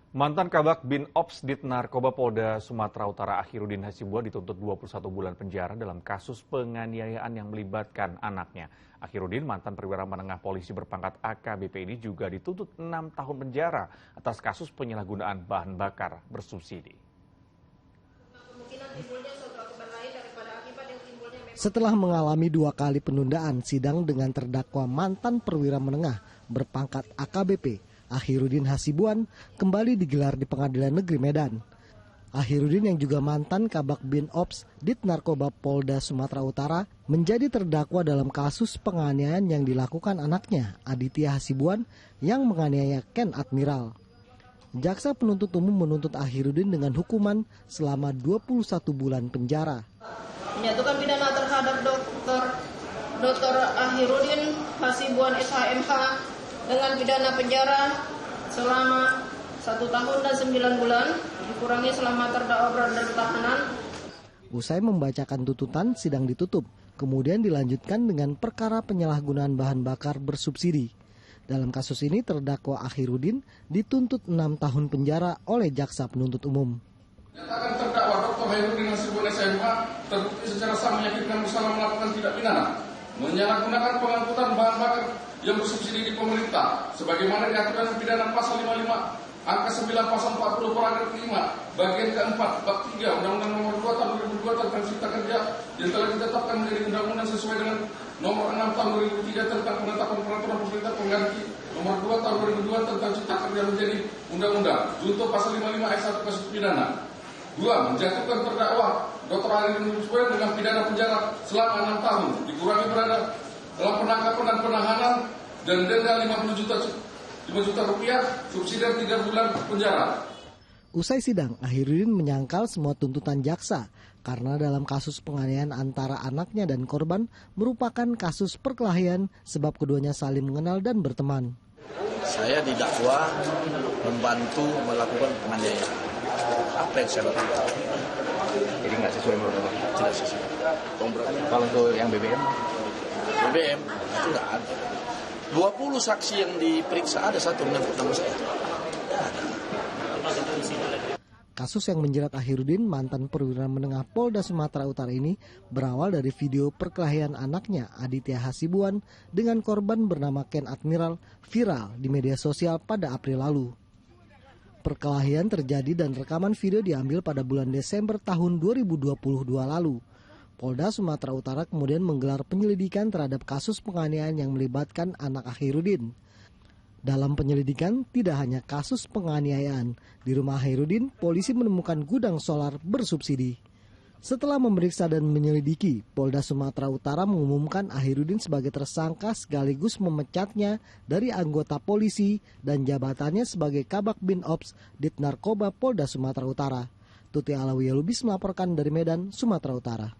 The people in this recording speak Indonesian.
Mantan Kabak Bin Ops Dit Narkoba Polda Sumatera Utara Akhiruddin Hasibuan dituntut 21 bulan penjara dalam kasus penganiayaan yang melibatkan anaknya. Akhiruddin, mantan perwira menengah polisi berpangkat AKBP ini juga dituntut 6 tahun penjara atas kasus penyalahgunaan bahan bakar bersubsidi. Setelah mengalami 2 kali penundaan sidang dengan terdakwa mantan perwira menengah berpangkat AKBP, Akhiruddin Hasibuan kembali digelar di Pengadilan Negeri Medan. Akhiruddin yang juga mantan Kabak Bin Ops Dit Narkoba Polda Sumatera Utara menjadi terdakwa dalam kasus penganiayaan yang dilakukan anaknya, Aditya Hasibuan, yang menganiaya Ken Admiral. Jaksa penuntut umum menuntut Akhiruddin dengan hukuman selama 21 bulan penjara. Menyatukan pidana terhadap Dr. Akhiruddin Hasibuan SHMH dengan pidana penjara selama 1 tahun dan 9 bulan, dikurangi selama terdakwa berada di tahanan. Usai membacakan tuntutan, sidang ditutup. Kemudian dilanjutkan dengan perkara penyalahgunaan bahan bakar bersubsidi. Dalam kasus ini, terdakwa Akhiruddin dituntut 6 tahun penjara oleh jaksa penuntut umum. Nyatakan terdakwa Dr. Akhiruddin Hasibuan SHMH terbukti secara sah meyakinkan bersalah melakukan tindak pidana menyalahgunakan pengangkutan bahan bakar yang bersubsidi di pemerintah sebagaimana diatur dalam pidana pasal 55 angka 9 pasal 40 paragraf 5 bagian keempat bab 3 Undang-Undang Nomor 2 Tahun 2002 tentang Cipta Kerja yang telah ditetapkan menjadi undang-undang sesuai dengan Nomor 6 Tahun 2003 tentang penetapan peraturan pemerintah pengganti Nomor 2 Tahun 2002 tentang Cipta Kerja menjadi undang-undang junto pasal 55 ayat 1 kasus pidana. 2. Menjatuhkan terdakwa Dr. Akhiruddin Hasibuan dengan pidana penjara selama 6 tahun dikurangi berada dalam penangkapan dan penahanan dan denda 5 juta rupiah, subsidi 3 bulan penjara. Usai sidang, Akhiruddin menyangkal semua tuntutan jaksa karena dalam kasus penganiayaan antara anaknya dan korban merupakan kasus perkelahian sebab keduanya saling mengenal dan berteman. Saya didakwa membantu melakukan penganiayaan. Apa yang saya lakukan? Jadi nggak sesuai menurut Bapak? Tidak sesuai. Kalau untuk yang BBM? BBM itu nggak ada. 20 saksi yang diperiksa ada satu menyangkut nama saya. Kasus yang menjerat Akhiruddin, mantan perwira menengah Polda Sumatera Utara ini berawal dari video perkelahian anaknya Aditya Hasibuan dengan korban bernama Ken Admiral viral di media sosial pada April lalu. Perkelahian terjadi dan rekaman video diambil pada bulan Desember tahun 2022 lalu. Polda Sumatera Utara kemudian menggelar penyelidikan terhadap kasus penganiayaan yang melibatkan anak Akhiruddin. Dalam penyelidikan, tidak hanya kasus penganiayaan. Di rumah Akhiruddin, polisi menemukan gudang solar bersubsidi. Setelah memeriksa dan menyelidiki, Polda Sumatera Utara mengumumkan Akhiruddin sebagai tersangka sekaligus memecatnya dari anggota polisi dan jabatannya sebagai Kabak Bin Ops Dit Narkoba Polda Sumatera Utara. Tuti Alawiyah Lubis melaporkan dari Medan, Sumatera Utara.